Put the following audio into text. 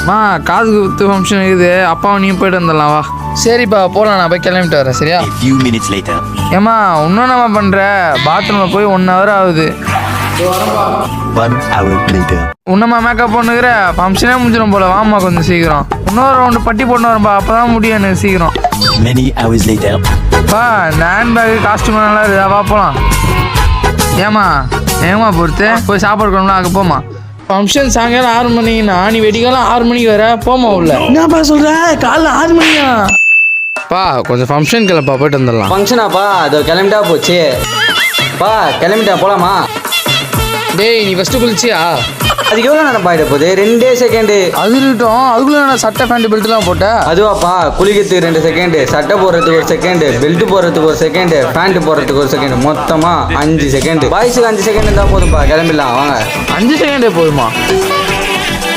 மா காது குத்து ஃபங்க்ஷன் இருக்குது, அப்பாவும் நீ போயிட்டு வந்துடலாம் வா. சரிப்பா போகலாம், நான் போய் கிளம்பிட்டு வரேன். சரியா? A few minutes later. ஏம்மா இன்னும் நம்ம பண்ணுற பாத்ரூமில் போய் 1 hour ஆகுது. 1 hour later. இன்னும்மா மேக்கப் பண்ணுகிற ஃபங்க்ஷனே முடிஞ்சிடும் போல. வாம்மா கொஞ்சம் சீக்கிரம். இன்னொரு ரவுண்டு பட்டி போட்டு வரப்பா, அப்போ தான் முடியும் எனக்கு சீக்கிரம். Many hours later. பா இந்த ஹேண்ட் பேக்கு காஸ்ட்யூம் நல்லா இருக்குதா? வா போகலாம். ஏமா பொறுத்து போய் சாப்பாடு கொண்டு அங்கே போமா. ஃபங்க்ஷன் சாயங்காலம் 6 மணிக்குண்ணா, நீ வெடிக்காலம் 6 மணிக்கு வர போமா உள்ள. என்னப்பா சொல்ற? காலைல 6 மணியா? பா கொஞ்சம் ஃபங்க்ஷன் கிளப்பா, போயிட்டு வந்துடலாம். ஃபங்க்ஷனாப்பா? அது கிளம்பிட்டா போச்சு. பா கிளம்பிட்டா போலாமா? டேய் நீ ஃபஸ்ட்டு குளிச்சியா? அதுக்கு எவ்வளோ நேரம் பாயிட போகுது? 2 செகண்டு. அது இருக்கட்டும், அதுக்குள்ள நான் சட்டை பேண்ட் பெல்ட்லாம் போட்டேன். அதுவாப்பா, குளிக்கிறதுக்கு 2 செகண்டு, சட்டை போடுறதுக்கு 1 செகண்டு, பெல்ட் போடுறதுக்கு 1 செகண்டு, பேண்ட் போடுறதுக்கு 1 செகண்டு, மொத்தமாக 5 செகண்டு. பாய்ஸுக்கு 5 செகண்ட் இருந்தால் போதும்ப்பா, கிளம்பிடலாம் வாங்க. 5 செகண்டே போதுமா?